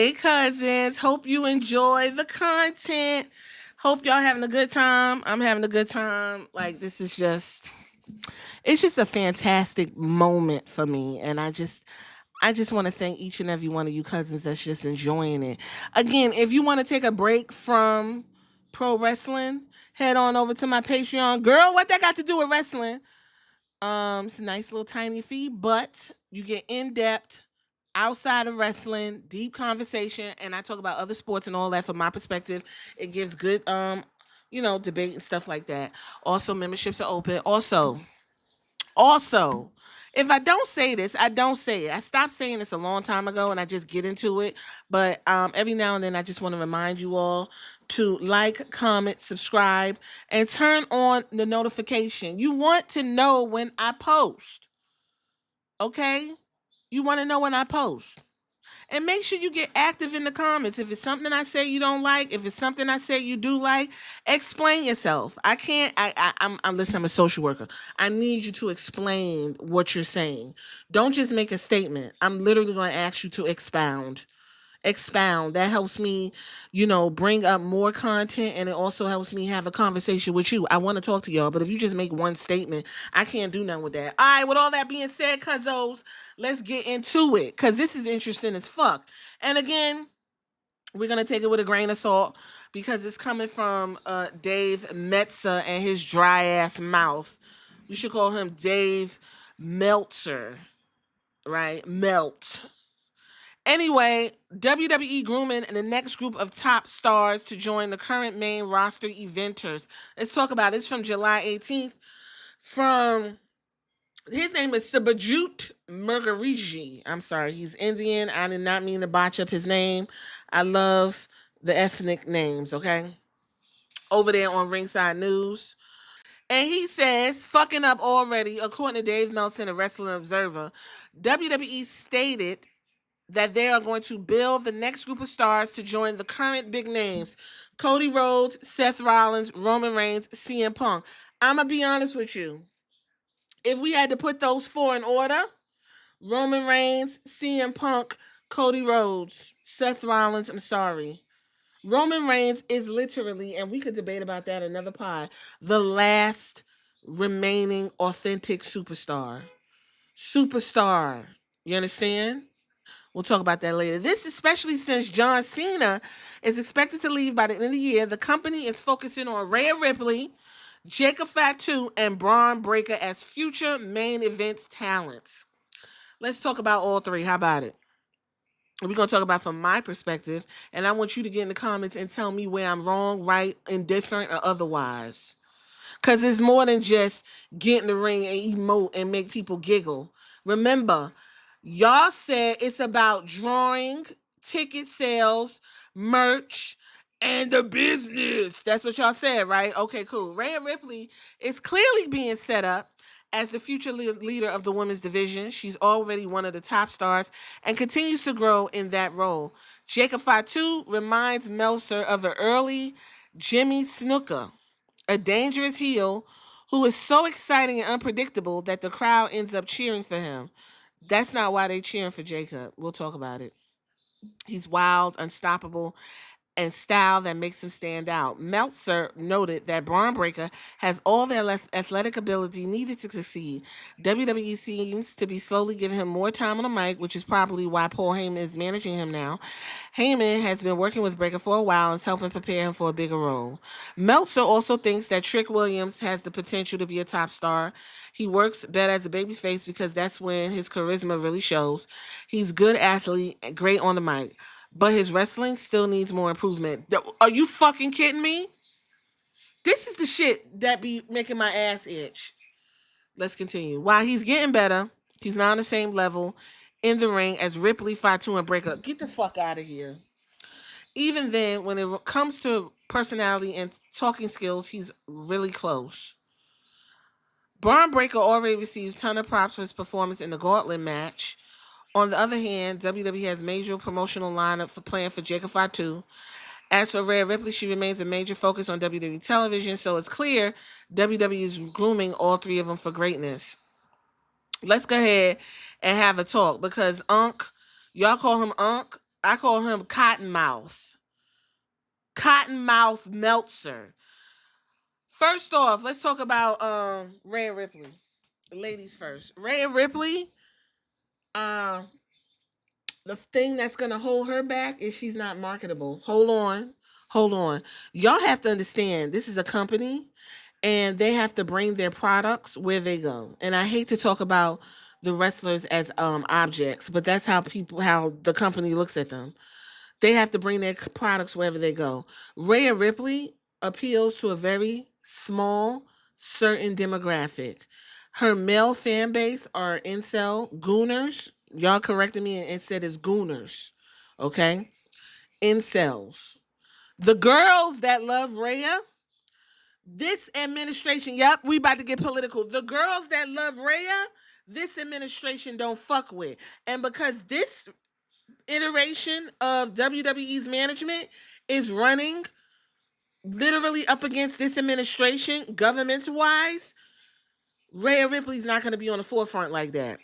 Hey, cousins. Hope you enjoy the content. Hope y'all having a good time. I'm having a good time. Like, this is just, it's just a fantastic moment for me. And I just want to thank each and every one of you cousins that's just enjoying it. Again, if you want to take a break from pro wrestling, head on over to my Patreon. Girl, what that got to do with wrestling? It's a nice little tiny fee, but you get in depth outside of wrestling, deep conversation, and I talk about other sports and all that from my perspective. It gives good debate and stuff like that. Also, memberships are open. Also, if I don't say this, I don't say it. I stopped saying this a long time ago and I just get into it. But every now and then I just want to remind you all to like, comment, subscribe, and turn on the notification. You want to know when I post. Okay? You want to know when I post. And make sure you get active in the comments. If it's something I say you don't like, if it's something I say you do like, explain yourself. I can't. Listen. I'm a social worker. I need you to explain what you're saying. Don't just make a statement. I'm literally going to ask you to expound. That helps me, bring up more content, and it also helps me have a conversation with you. I want to talk to y'all, but if you just make one statement, I can't do nothing with that. All right, with all that being said, cuzzos, let's get into it, because this is interesting as fuck. And again, we're going to take it with a grain of salt because it's coming from Dave Metza and his dry ass mouth. We should call him Dave Meltzer, right? Melt. Anyway, WWE grooming the next group of top stars to join the current main roster eventers. Let's talk about it. It's from July 18th. From his name is Subhajit Mukherjee. I'm sorry, he's Indian. I did not mean to botch up his name. I love the ethnic names, okay? Over there on Ringside News. And he says, fucking up already, according to Dave Meltzer, a Wrestling Observer, WWE stated that they are going to build the next group of stars to join the current big names: Cody Rhodes, Seth Rollins, Roman Reigns, CM Punk. I'm going to be honest with you. If we had to put those four in order: Roman Reigns, CM Punk, Cody Rhodes, Seth Rollins, I'm sorry. Roman Reigns is literally, and we could debate about that another pie, the last remaining authentic superstar. Superstar. You understand? We'll talk about that later. This, especially since John Cena is expected to leave by the end of the year, the company is focusing on Rhea Ripley, Jacob Fatu, and Braun Breaker as future main events talents. Let's talk about all three. How about it? We're going to talk about from my perspective, and I want you to get in the comments and tell me where I'm wrong, right, indifferent, or otherwise. Because it's more than just get in the ring and emote and make people giggle. Remember, y'all said it's about drawing, ticket sales, merch, and the business. That's what y'all said, right? Okay, cool. Rhea Ripley is clearly being set up as the future leader of the women's division. She's already one of the top stars and continues to grow in that role. Jacob Fatu reminds Meltzer of the early Jimmy Snuka, a dangerous heel who is so exciting and unpredictable that the crowd ends up cheering for him. That's not why they cheering for Jacob. We'll talk about it. He's wild, unstoppable, and style that makes him stand out. Meltzer noted that Braun Breaker has all the athletic ability needed to succeed. WWE seems to be slowly giving him more time on the mic, which is probably why Paul Heyman is managing him now. Heyman has been working with Breaker for a while and is helping prepare him for a bigger role. Meltzer also thinks that Trick Williams has the potential to be a top star. He works better as a babyface because that's when his charisma really shows. He's a good athlete, great on the mic, but his wrestling still needs more improvement. Are you fucking kidding me? This is the shit that be making my ass itch. Let's continue. While he's getting better, he's not on the same level in the ring as Ripley, Fatu, and Breaker. Get the fuck out of here. Even then, when it comes to personality and talking skills, he's really close. Braun Breaker already receives a ton of props for his performance in the Gauntlet match. On the other hand, WWE has major promotional lineup for playing for Jacob Fatu. As for Rhea Ripley, she remains a major focus on WWE television, so it's clear WWE is grooming all three of them for greatness. Let's go ahead and have a talk, because y'all call him Unc. I call him Cottonmouth. Cottonmouth Meltzer. First off, let's talk about Rhea Ripley. Ladies first. Rhea Ripley, um, the thing that's gonna hold her back is she's not marketable. Hold on. Hold on. Y'all have to understand this is a company and they have to bring their products where they go. And I hate to talk about the wrestlers as objects, but that's how the company looks at them. They have to bring their products wherever they go. Rhea Ripley appeals to a very small, certain demographic. Her male fan base are incel gooners. Y'all corrected me and said it's gooners. Okay? Incels. The girls that love Rhea, this administration, yep, we about to get political. The girls that love Rhea, this administration don't fuck with. And because this iteration of WWE's management is running literally up against this administration, government wise, Rhea Ripley's not going to be on the forefront like that.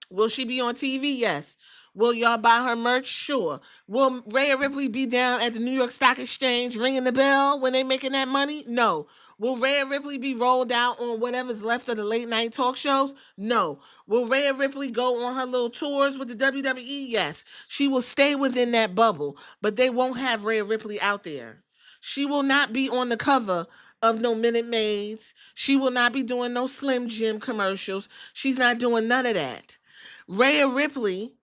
Will she be on TV? Yes. Will y'all buy her merch? Sure. Will Rhea Ripley be down at the New York Stock Exchange ringing the bell when they making that money? No. Will Rhea Ripley be rolled out on whatever's left of the late night talk shows? No. Will Rhea Ripley go on her little tours with the WWE? Yes. She will stay within that bubble, but they won't have Rhea Ripley out there. She will not be on the cover of no Minute Maids. She will not be doing no Slim Jim commercials. She's not doing none of that. Rhea Ripley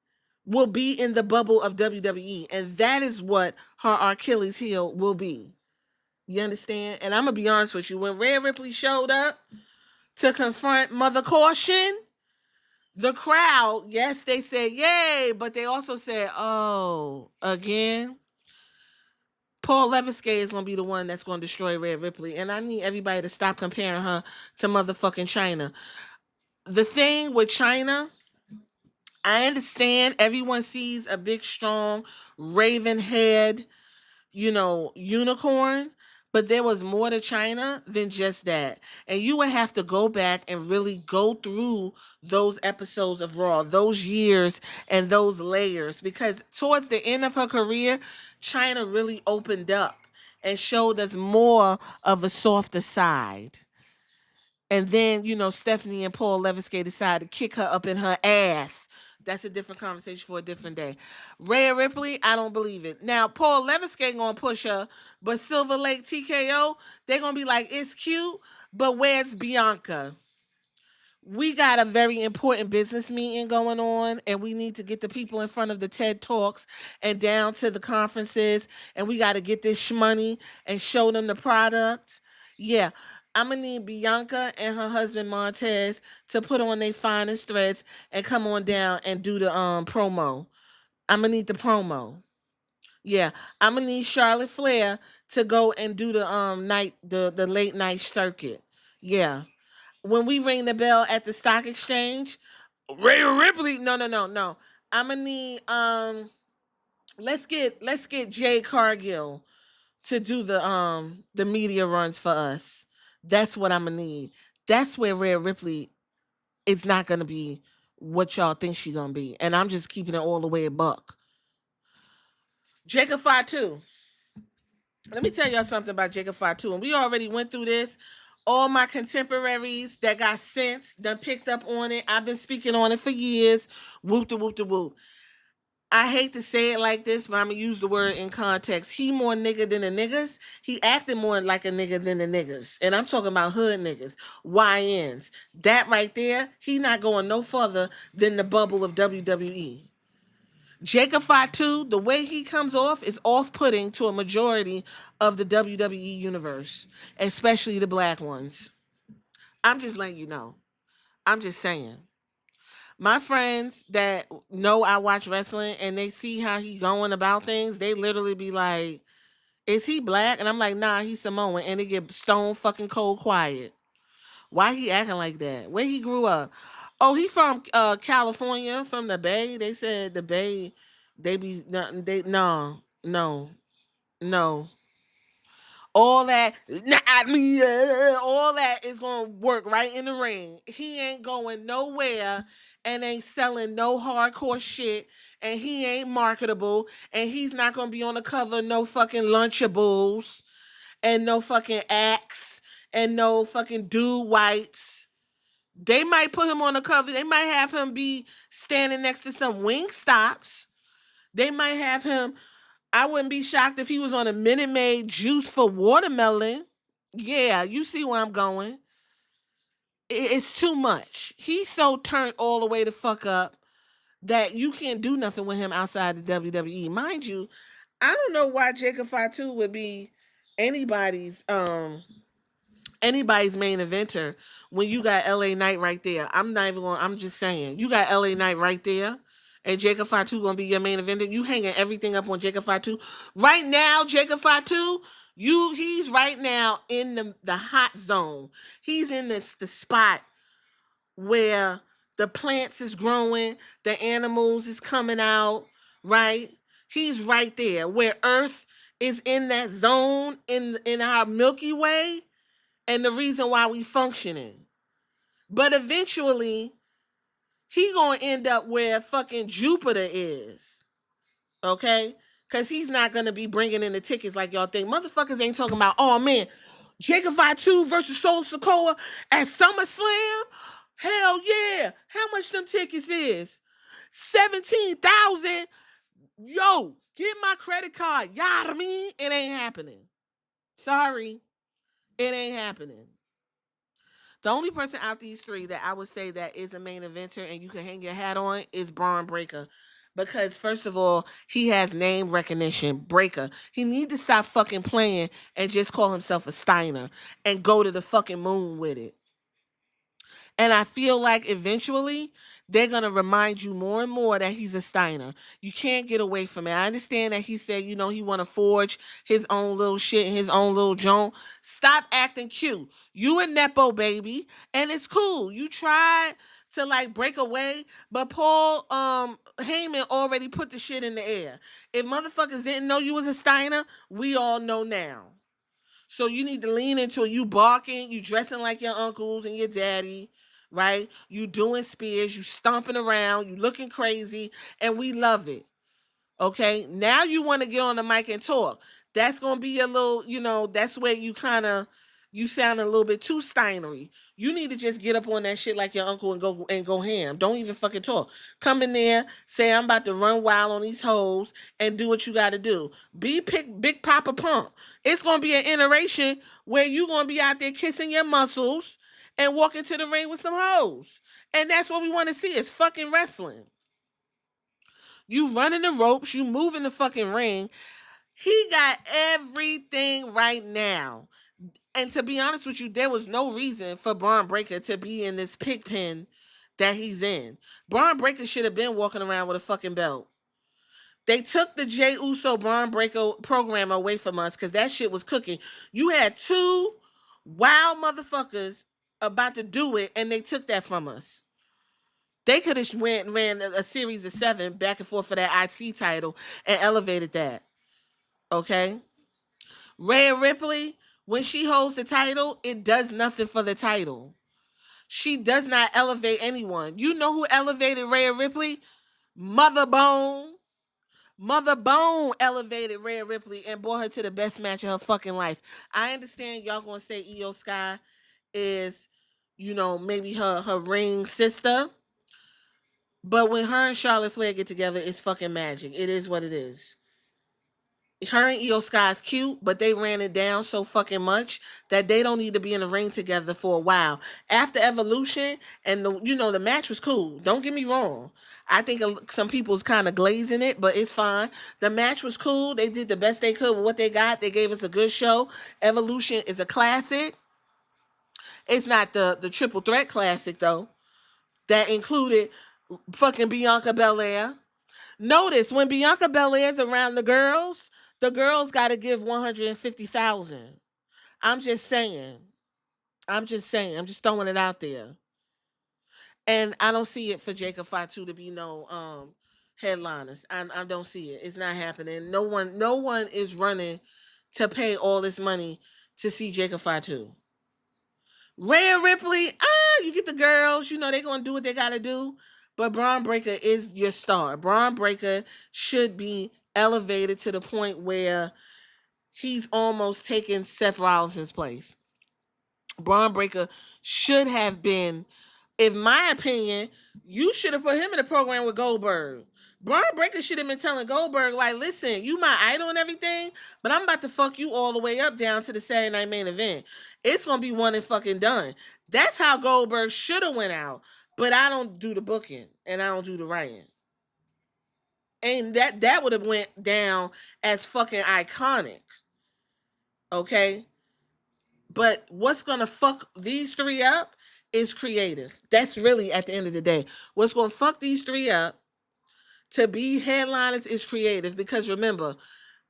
will be in the bubble of WWE, and that is what her Achilles heel will be. You understand? And I'm gonna be honest with you. When Rhea Ripley showed up to confront Mother Caution, the crowd, yes, they said yay, but they also said, "Oh, again." Paul Leviskay is gonna be the one that's gonna destroy Rhea Ripley, and I need everybody to stop comparing her to motherfucking China. The thing with China, I understand everyone sees a big, strong, raven head, unicorn, but there was more to China than just that. And you would have to go back and really go through those episodes of Raw, those years and those layers, because towards the end of her career, China really opened up and showed us more of a softer side. And then, Stephanie and Paul Leviskay decided to kick her up in her ass. That's a different conversation for a different day. Rhea Ripley, I don't believe it. Now, Paul Leviskay gonna push her, but Silver Lake TKO, they gonna be like, it's cute, but where's Bianca? We got a very important business meeting going on, and we need to get the people in front of the TED Talks and down to the conferences, and we got to get this shmoney and show them the product. Yeah, I'm gonna need Bianca and her husband Montez to put on their finest threads and come on down and do the promo. I'm gonna need the promo. Yeah, I'm gonna need Charlotte Flair to go and do the the late night circuit. Yeah, when we ring the bell at the stock exchange, Rhea Ripley. No, no, no, no. I'm gonna need let's get Jay Cargill to do the media runs for us. That's what I'm gonna need. That's where Rhea Ripley is not gonna be what y'all think she's gonna be. And I'm just keeping it all the way a buck. Jacob Fatu. Let me tell y'all something about Jacob Fatu. And we already went through this. All my contemporaries that got sense done picked up on it. I've been speaking on it for years. Whoop de whoop de whoop. I hate to say it like this, but I'm gonna use the word in context. He more nigga than the niggas. He acted more like a nigga than the niggas. And I'm talking about hood niggas, YNs. That right there, he not going no further than the bubble of WWE. Jacob Fatu, the way he comes off is off-putting to a majority of the WWE universe, especially the black ones. I'm just letting you know. I'm just saying. My friends that know I watch wrestling and they see how he going about things, they literally be like, is he black? And I'm like, nah, he's Samoan. And they get stone fucking cold quiet. Why he acting like that? Where he grew up? Oh, he from California, from the Bay. They said the Bay, they be nothing. They no, no. All that, all that is gonna work right in the ring. He ain't going nowhere, and ain't selling no hardcore shit, and he ain't marketable, and he's not gonna be on the cover of no fucking Lunchables and no fucking Axe and no fucking Dude Wipes. They might put him on the cover. They might have him be standing next to some Wingstops. They might have him. I wouldn't be shocked if he was on a Minute Maid juice for watermelon. Yeah, you see where I'm going. It's too much. He's so turned all the way the fuck up that you can't do nothing with him outside the WWE. Mind you, I don't know why Jacob Fatu would be anybody's anybody's main eventer when you got LA Knight right there. I'm not even going, I'm just saying. You got LA Knight right there. And Jacob Fatu gonna be your main eventer. You hanging everything up on Jacob Fatu. Right now, Jacob Fatu, he's right now in the hot zone. He's in the spot where the plants is growing, the animals is coming out, right? He's right there where Earth is in that zone in our Milky Way, and the reason why we functioning. But eventually, he gonna end up where fucking Jupiter is, okay? Because he's not gonna be bringing in the tickets like y'all think. Motherfuckers ain't talking about, oh man, Jacob Fatu versus Soul Sokoa at SummerSlam? Hell yeah. How much them tickets is? 17,000. Yo, get my credit card. Yada me. It ain't happening. Sorry. It ain't happening. The only person out these three that I would say that is a main eventer and you can hang your hat on is Braun Breaker. Because first of all, he has name recognition. Breaker. He need to stop fucking playing and just call himself a Steiner and go to the fucking moon with it. And I feel like eventually they're going to remind you more and more that he's a Steiner. You can't get away from it. I understand that he said, he want to forge his own little shit, his own little joint. Stop acting cute. You a Nepo baby, and it's cool. You tried to like break away, but Paul Heyman already put the shit in the air. If motherfuckers didn't know you was a Steiner, we all know now. So you need to lean into it. You barking, you dressing like your uncles and your daddy, right? You doing spears, you stomping around, you looking crazy, and we love it. Okay? Now you want to get on the mic and talk. That's going to be a little, that's where you sound a little bit too Steinery. You need to just get up on that shit like your uncle and go ham. Don't even fucking talk. Come in there, say I'm about to run wild on these hoes and do what you got to do. Be Big Papa Pump. It's going to be an iteration where you going to be out there kissing your muscles and walking to the ring with some hoes. And that's what we want to see is fucking wrestling. You running the ropes, you moving the fucking ring. He got everything right now. And to be honest with you, there was no reason for Braun Breaker to be in this pig pen that he's in. Braun Breaker should have been walking around with a fucking belt. They took the Jey Uso Braun Breaker program away from us because that shit was cooking. You had two wild motherfuckers about to do it, and they took that from us. They could have ran a series of 7 back and forth for that IC title and elevated that. Okay? Rhea Ripley, when she holds the title, it does nothing for the title. She does not elevate anyone. You know who elevated Rhea Ripley? Mother Bone. Mother Bone elevated Rhea Ripley and brought her to the best match of her fucking life. I understand y'all gonna say Io Sky is, maybe her ring sister. But when her and Charlotte Flair get together, it's fucking magic. It is what it is. Her and Io Sky's cute, but they ran it down so fucking much that they don't need to be in the ring together for a while. After Evolution, and the match was cool. Don't get me wrong. I think some people's kind of glazing it, but it's fine. The match was cool. They did the best they could with what they got. They gave us a good show. Evolution is a classic. It's not the triple threat classic though. That included fucking Bianca Belair. Notice when Bianca Belair's around the girls got to give 150,000. I'm just saying. I'm just throwing it out there. And I don't see it for Jacob Fatu to be no headliners. I don't see it. It's not happening. No one is running to pay all this money to see Jacob Fatu. Rhea Ripley, you get the girls, they're going to do what they got to do. But Braun Breaker is your star. Braun Breaker should be elevated to the point where he's almost taken Seth Rollins' place. Braun Breaker should have been, in my opinion, you should have put him in the program with Goldberg. Braun Breaker should have been telling Goldberg, like, listen, you my idol and everything, but I'm about to fuck you all the way up down to the Saturday Night Main Event. It's going to be one and fucking done. That's how Goldberg should have went out, but I don't do the booking and I don't do the writing. And that would have went down as fucking iconic. Okay? But what's gonna fuck these three up is creative. That's really at the end of the day. What's gonna fuck these three up to be headliners is creative. Because remember,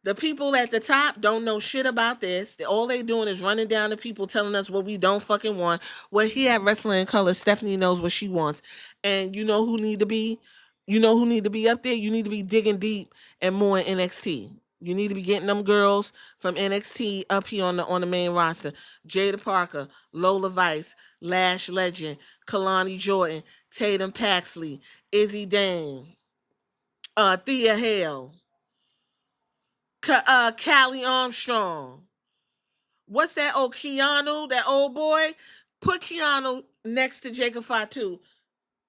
the people at the top don't know shit about this. All they doing is running down to people telling us what we don't fucking want. Well, here at Wrestling in Color, Stephanie knows what she wants. And you know who need to be? You know who need to be up there? You need to be digging deep and more in NXT. You need to be getting them girls from NXT up here on the main roster. Jada Parker, Lola Vice, Lash Legend, Kalani Jordan, Tatum Paxley, Izzy Dane, Thea Hale, Callie Armstrong. What's that old Keanu, that old boy? Put Keanu next to Jacob Fatu.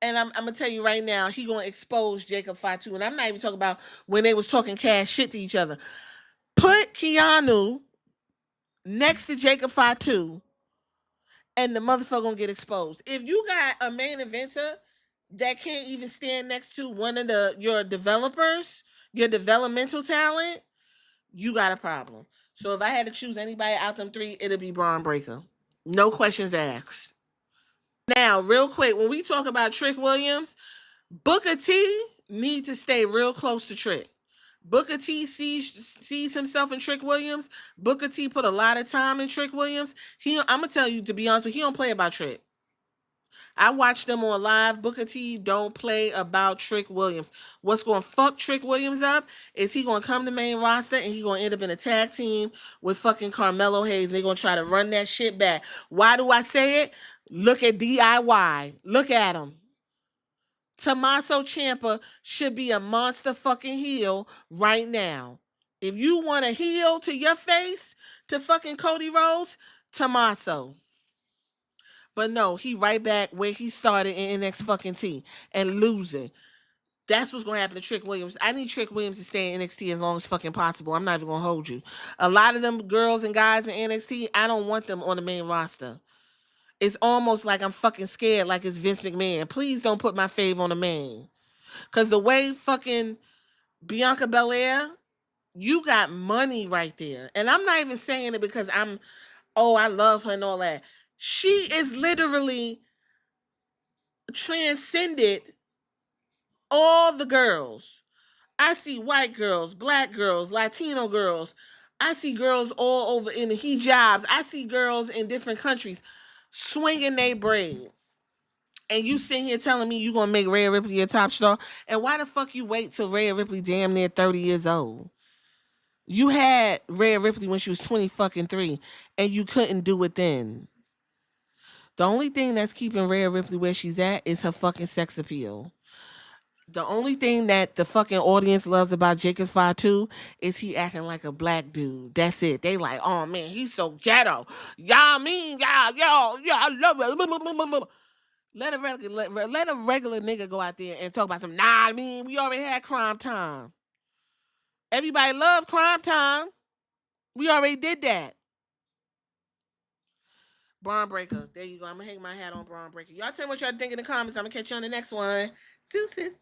And I'm gonna tell you right now, he gonna expose Jacob Fatu. And I'm not even talking about when they was talking cash shit to each other. Put Keanu next to Jacob Fatu, and the motherfucker gonna get exposed. If you got a main eventer that can't even stand next to one of your developers, your developmental talent, you got a problem. So if I had to choose anybody out them three, it'd be Braun Breaker. No questions asked. Now, real quick, when we talk about Trick Williams, Booker T need to stay real close to Trick. Booker T sees himself in Trick Williams. Booker T put a lot of time in Trick Williams. I'm gonna tell you, to be honest with you, he don't play about Trick. I watched them on live. Booker T don't play about Trick Williams. What's going to fuck Trick Williams up is he going to come to main roster and he going to end up in a tag team with fucking Carmelo Hayes. They're going to try to run that shit back. Why do I say it? Look at DIY. Look at him. Tommaso Ciampa should be a monster fucking heel right now. If you want a heel to your face to fucking Cody Rhodes, Tommaso. But no, he right back where he started in NXT fucking T and losing. That's what's gonna happen to Trick Williams. I need Trick Williams to stay in NXT as long as fucking possible. I'm not even gonna hold you. A lot of them girls and guys in NXT, I don't want them on the main roster. It's almost like I'm fucking scared, like it's Vince McMahon. Please don't put my fave on the main. Cause the way fucking Bianca Belair, you got money right there. And I'm not even saying it because I love her and all that. She is literally transcended all the girls. I see white girls, black girls, Latino girls. I see girls all over in the hijabs. I see girls in different countries swinging their braid. And you sitting here telling me you gonna make Rhea Ripley your top star? And why the fuck you wait till Rhea Ripley damn near 30 years old? You had Rhea Ripley when she was 23, and you couldn't do it then. The only thing that's keeping Rhea Ripley where she's at is her fucking sex appeal. The only thing that the fucking audience loves about Jacob Fatu is he acting like a black dude. That's it. They like, oh man, he's so ghetto. Y'all mean, y'all, I love it. Let a regular nigga go out there and talk about some, I mean, we already had Crime Time. Everybody loved Crime Time. We already did that. Braun Breaker. There you go. I'm going to hang my hat on Braun Breaker. Y'all tell me what y'all think in the comments. I'm going to catch you on the next one. Deuces.